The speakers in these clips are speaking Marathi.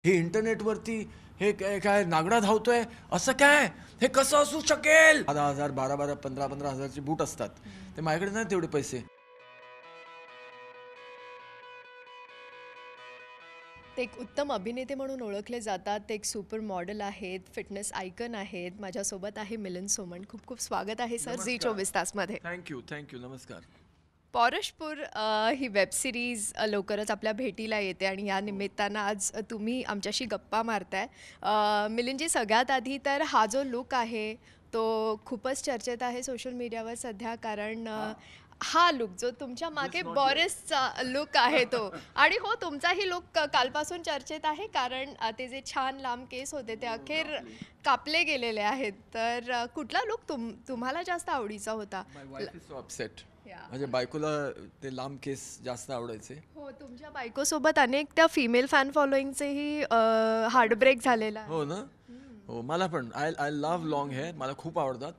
हे इंटरनेटवरती हे काय नागडा धावतोय असं काय, हे कसं असू शकेल. 10,000 12,000 15,000 हजारचे बूट असतात, ते माझ्याकडे नाही तेवढे पैसे. ते एक उत्तम अभिनेते म्हणून ओळखले जातात. ते एक सुपर मॉडेल आहेत, फिटनेस आयकन आहेत. माझ्यासोबत आहे मिलिंद सोमण. खूप खूप स्वागत आहे सर झी नमस्कार. 24 तासमध्ये. थँक्यू नमस्कार. पॉरशपूर ही वेब सिरीज लवकरच आपल्या भेटीला येते आणि या निमित्तानं आज तुम्ही आमच्याशी गप्पा मारताय. मिलिंदजी, सगळ्यात आधी तर हा जो लुक आहे तो खूपच चर्चेत आहे सोशल मीडियावर सध्या, कारण हा लुक जो तुमच्या मागे बॉरिसचा लुक आहे तो, आणि हो, तुमचाही लुक कालपासून चर्चेत आहे, कारण ते जे छान लांब केस होते ते अखेर कापले गेलेले आहेत. तर कुठला लुक तुम्हाला जास्त आवडीचा होता? My wife is so upset. Yeah. माझ्या बायकोला ते लांब केस जास्त आवडायचे. हो, तुमच्या बायकोसोबत अनेक त्या फिमेल फॅन फॉलोईंगचेही हार्टब्रेक झालेला आहे. हो ना. हो, मला पण I I love long hair, मला खूप आवडतात.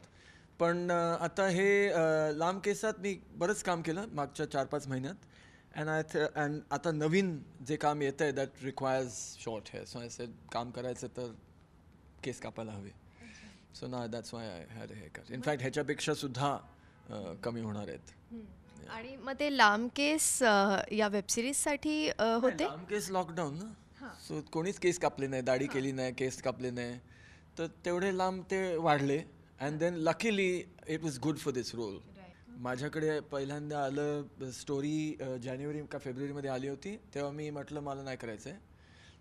पण आता हे लांब केसात मी बरंच काम केलं मागच्या 4-5 महिन्यात. अँड आता नवीन जे काम येतं आहे that requires short hair. So I said काम करायचं तर केस कापायला हवे. सो ना that's why I had hair cut. In fact ह्याच्यापेक्षा सुद्धा कमी होणार आहेत. आणि मग ते लांब केस या वेबसिरीजसाठी होते. लांब केस लॉकडाऊन ना, सो कोणीच केस कापले नाही, दाढी केली नाही, केस कापले नाही, तर तेवढे लांब ते वाढले. And then luckily it was good for this role. माझ्याकडे पहिल्यांदा आलं स्टोरी जानेवारी का फेब्रुवारीमध्ये आली होती, तेव्हा मी म्हटलं मला नाही करायचं आहे.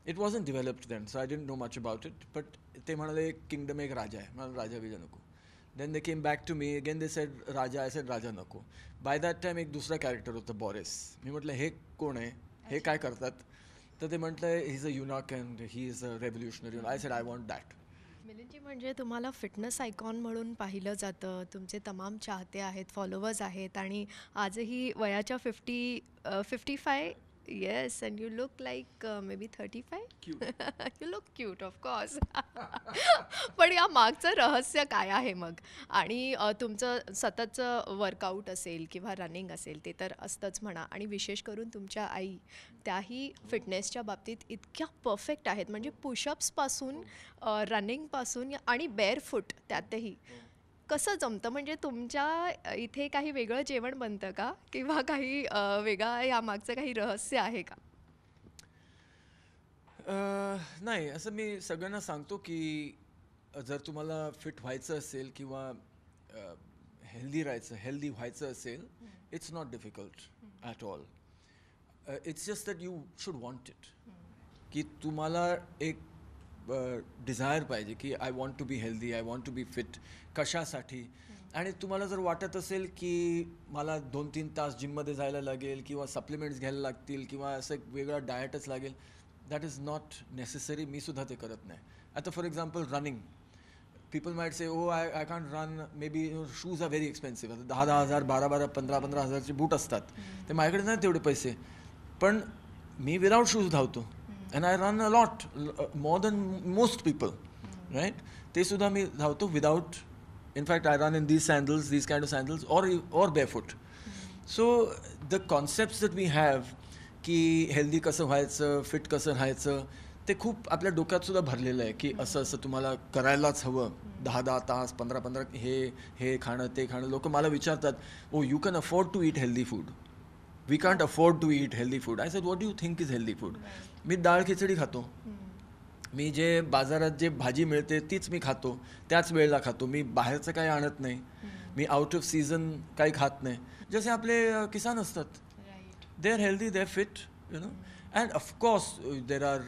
It wasn't developed then, so I didn't know much about it. But ते म्हणाले एक किंगडम, एक राजा आहे, मला राजा बिजा नको. Then they came back to me again, they said राजा. आय सेड राजा नको. बाय दॅट टाईम एक दुसरा कॅरेक्टर होतं बॉरिस. मी म्हटलं हे कोण आहे, हे काय करतात, तर ते म्हटलं he is a eunuch and he is a revolutionary. I said I want that. मिलिंदजी, म्हणजे तुम्हाला फिटनेस आयकॉन म्हणून पाहिलं जातं, तुमचे तमाम चाहते आहेत, फॉलोवर्स आहेत, आणि आजही वयाच्या 55. Yes, and you look like may be 35. You look cute of course. पण या मागचं रहस्य काय आहे मग? आणि तुमचं सततचं वर्कआउट असेल किंवा रनिंग असेल ते तर असतंच म्हणा, आणि विशेष करून तुमच्या आई त्याही फिटनेसच्या बाबतीत इतक्या परफेक्ट आहेत, म्हणजे पुशअप्सपासून रनिंगपासून आणि बेअरफूट त्यातही. कसं जमतं? म्हणजे तुमच्या इथे काही वेगळं जेवण बनतं का, किंवा काही वेगळा यामागचं काही रहस्य आहे का? नाही, असं मी सगळ्यांना सांगतो की जर तुम्हाला फिट व्हायचं असेल किंवा हेल्दी व्हायचं असेल, it's not difficult at all. It's just that you should want it. की तुम्हाला एक डिझायर पाहिजे की I want to be healthy, I want to be fit. कशासाठी? आणि तुम्हाला जर वाटत असेल की मला 2-3 तास जिममध्ये जायला लागेल किंवा सप्लिमेंट्स घ्यायला लागतील किंवा असं एक वेगळा डायटच लागेल, दॅट इज नॉट नेसेसरी. मी सुद्धा ते करत नाही. आता for example running, people might say oh I can't run, maybe shoes are very expensive. आता 10,000 12,000 15,000 हजारचे बूट असतात, ते माझ्याकडे नाही तेवढे पैसे. पण मी विदाउट शूज धावतो. And I run a lot, more than most people, right. ते सुद्धा मी धावतो without. In fact I run in these sandals, these kind of sandals, or barefoot. So the concepts that we have की हेल्दी कसं व्हायचं, फिट कसं राहायचं, ते खूप आपल्या डोक्यात सुद्धा भरलेलं आहे की असं असं तुम्हाला करायलाच हवं. 10-10 तास 15-15 हे खाणं ते खाणं. लोक मला विचारतात, oh you can afford to eat healthy food, we can't afford to eat healthy food. I said what do you think is healthy food? मी डाळ खिचडी खातो, मी जे बाजारात जे भाजी मिळते तीच मी खातो, त्याच वेळेला खातो. मी बाहेरचं काही आणत नाही, मी आउट ऑफ सीझन काही खात नाही. जसे आपले किसान असतात, they are healthy, they're fit, you know. And of course, there are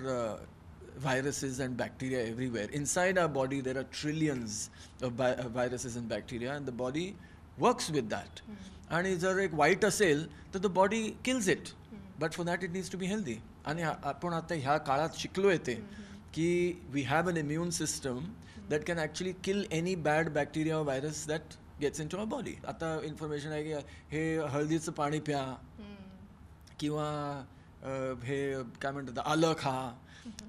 viruses and bacteria everywhere. Inside our body, there are trillions of viruses and bacteria, and the body works with that. आणि जर एक वाईट असेल तर the body kills it. But for that, it needs to be healthy. आणि आपण आता ह्या काळात शिकलोय ते की we have an immune system that can actually kill any bad bacteria or virus that gets into our body. आता इन्फॉर्मेशन आहे की हे हळदीचं पाणी प्या किंवा हे काय म्हणतात आलं खा.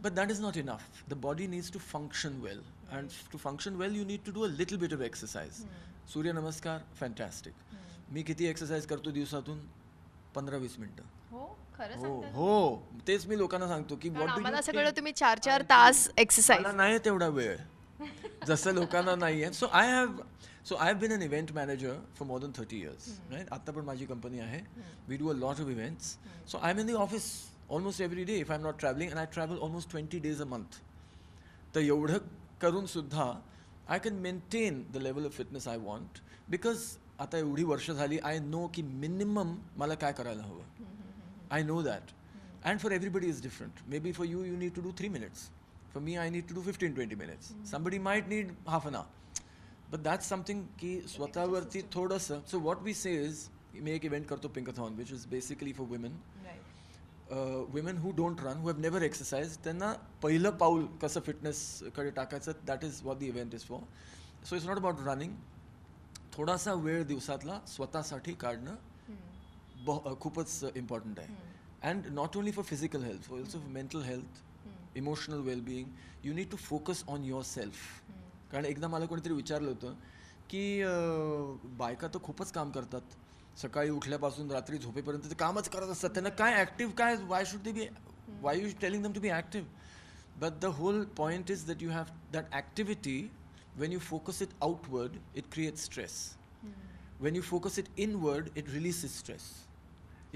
But that is not enough. The body needs to function well, and to function well you need to do a little bit of exercise. Suryanamaskar fantastic. मी किती एक्सरसाइज करतो दिवसातून? 15-20 मिनटं. हो, हो हो तेच मी लोकांना सांगतो की कारण व्हॉट डू आम्हाला यू सगळं तुम्ही 4-4 तास एक्सरसाइज. मला नाही तेवढा वेळ जसं लोकांना नाही आहे. So I have been an event manager for more than 30 years, right. आता पण माझी कंपनी आहे. We do a lot of events. So I am in the office almost every day if I am not travelling, and I travel almost 20 days a month. तर एवढं करून सुद्धा I can maintain the level of fitness I want, because आता एवढी वर्ष झाली आय नो की मिनिमम मला काय करायला हवं. I know that. And for everybody is different. Maybe for you need to do 3 minutes. For me, I need to do 15-20 minutes. Somebody might need half an hour. But that's something की स्वतःवरती थोडंसं. So what we say is, मी एक event करतो Pinkathon, which is basically for women. Women who don't run, who have never exercised, त्यांना पहिलं पाऊल कसं फिटनेसकडे टाकायचं, that is what the event is for. So it's not about running. थोडासा वेळ दिवसातला स्वतःसाठी काढणं खूपच इम्पॉर्टंट आहे. And not only for physical health, for also for mental health, emotional wellbeing. You need to focus on yourself. कारण एकदा मला कोणीतरी विचारलं होतं की बायका तर खूपच काम करतात, सकाळी उठल्यापासून रात्री झोपेपर्यंत ते कामच करत असतात, त्यांना काय ॲक्टिव्ह काय, why should they be, why you telling them to be active. But the whole point is that you have that activity. When you focus it outward, it creates stress. When you focus it inward, it releases stress.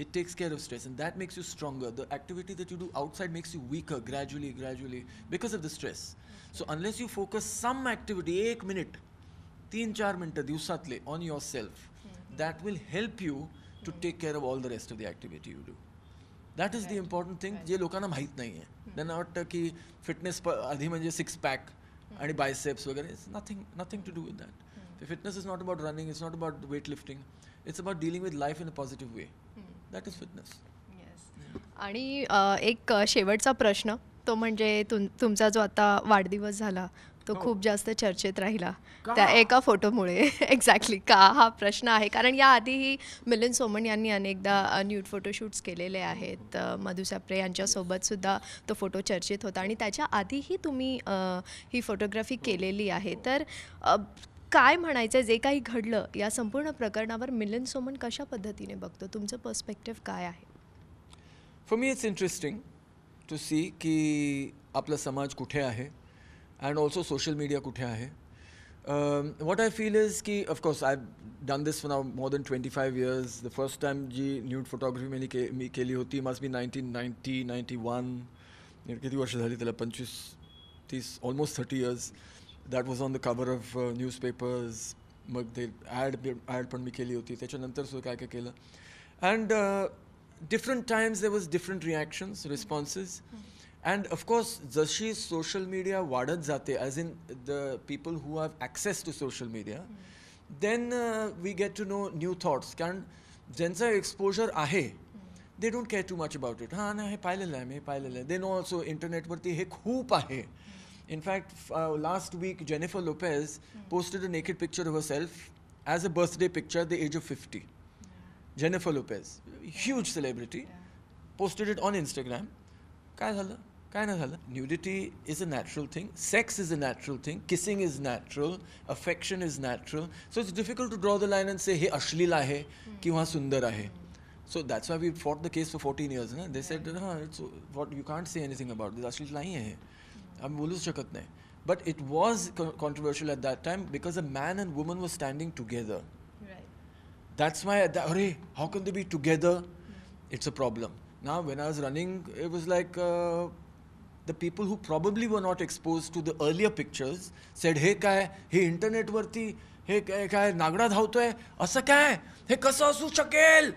It takes care of stress, and that makes you stronger. The activity that you do outside makes you weaker gradually because of the stress. So unless you focus some activity, 1 minute, 3-4 minutes दिवसातले on yourself, that will help you to take care of all the rest of the activity you do. That is the important thing, जे लोकांना माहीत नाही आहे. त्यांना वाटतं की फिटनेस आधी म्हणजे 6 pack आणि बायसेप्स वगैरे. It's nothing to do with that. Fitness is not about running, it's not about weight lifting, it's about dealing with life in a positive way. That is fitness. आणि एक शेवटचा प्रश्न, तो म्हणजे तुमचा जो आता वाढदिवस झाला तो खूप जास्त चर्चेत राहिला त्या एका फोटोमुळे. एक्झॅक्टली का हा प्रश्न आहे, कारण याआधीही मिलिंद सोमण यांनी अनेकदा न्यूड फोटोशूट्स केलेले आहेत. मधु साप्रे यांच्यासोबत सुद्धा तो फोटो चर्चेत होता, आणि त्याच्या आधीही तुम्ही ही फोटोग्राफी केलेली आहे. तर काय म्हणायचं, जे काही घडलं या संपूर्ण प्रकरणावर मिलिंद सोमण कशा पद्धतीने बघतो, तुमचं पर्स्पेक्टिव्ह काय आहे? For me it's interesting to see की आपला समाज कुठे आहे, and also social media कुठे आहे. What I feel is की of course I've done this for now more than 25 years. The first time G nude photography मी केली होती must be 1990-91. किती वर्ष झाली त्याला, 25-30, almost 30 years. That was on the cover of newspapers. मग ते ad पण मी केली होती. त्याच्यानंतर सुद्धा काय काय केलं. And different times there was different reactions, responses. And of course, जशी social media वाढत जाते, as in the people who have access to social media, then we get to know new thoughts. कारण ज्यांचा exposure आहे, they don't care too much about it. हां ना, हे पाहिलेलं आहे. They know also इंटरनेटवरती हे खूप आहे. In fact, last week Jennifer Lopez posted a naked picture of herself as a birthday picture at the age of 50. Jennifer Lopez, huge celebrity, posted it on Instagram. काय झालं? काय नाही झालं. Nudity is a natural thing, sex is a natural thing, kissing is natural, affection is natural. So it's difficult to draw the line and say हे अश्लील आहे किंवा सुंदर आहे. So that's why we fought the case for 14 years ना. दे सेड हां it's what you can't say anything about this, अश्लील नाही आहे, आम्ही बोलूच शकत नाही. But it was controversial at that time because a man and woman was standing together. That's why, how can they be together? It's a problem. Now, when I was running, it was like the people who probably were not exposed to the earlier pictures said, "Hey, काय हे इंटरनेट वरती हे काय नागडा धावतोय, असं काय, हे कसं असू शकेल?"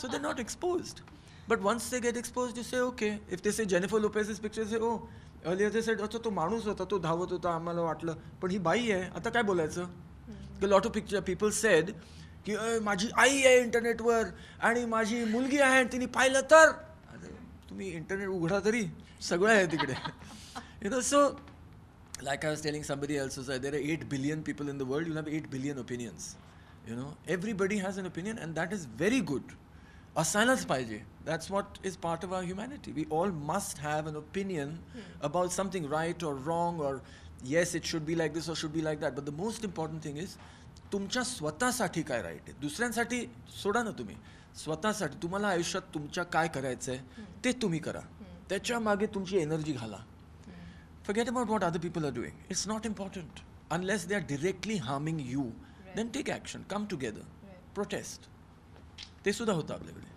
So they're not exposed. But once they get exposed, you say, okay. If they say Jennifer Lopez's picture, say, oh, earlier they said, अच्छा तो माणूस होता, तो धावत होता, आम्हाला वाटलं, पण ही बाई आहे, आता काय बोलायचं? A lot of people said की माझी आई आहे इंटरनेटवर आणि माझी मुलगी आहे आणि तिने पाहिलं तर. तुम्ही इंटरनेट उघडा तरी सगळं आहे तिकडे. You know, so like I was telling somebody else, there are 8 billion people in the world, you'll have 8 billion opinions. You know, everybody has an opinion and that is very good. असायलाच पाहिजे. That's what is part of our humanity. We all must have an opinion about something right or wrong, or yes, it should be like this or should be like that. But the most important thing is तुमच्या स्वतःसाठी काय राईट आहे. दुसऱ्यांसाठी सोडा ना तुम्ही. स्वतःसाठी तुम्हाला आयुष्यात तुमच्या काय करायचं आहे ते तुम्ही करा. त्याच्या मागे तुमची एनर्जी घाला. Forget about what other people are doing. It's not important. Unless they are directly harming you, then take action. Come together. Protest. ते सुद्धा होतं आपल्याकडे.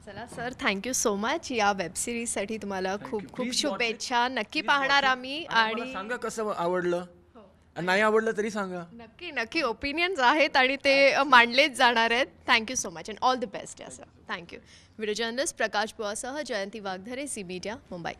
चला सर, थँक्यू सो मच या वेब सिरीजसाठी. तुम्हाला Thank खूप you. खूप Please watch शुभेच्छा. it. नक्की Please पाहणार watch it. आम्ही. आणि मला आणि सांगा कसं आवडलं. आणि नाही आवडलं तरी सांगा. नक्की नक्की ओपिनियन्स आहेत आणि ते मांडलेच जाणार आहेत. Thank you so much and all the best. या सर, थँक्यू. व्हिडिओ जर्नलिस्ट प्रकाश बुवासह जयंती वाघधरे, झी मीडिया, मुंबई.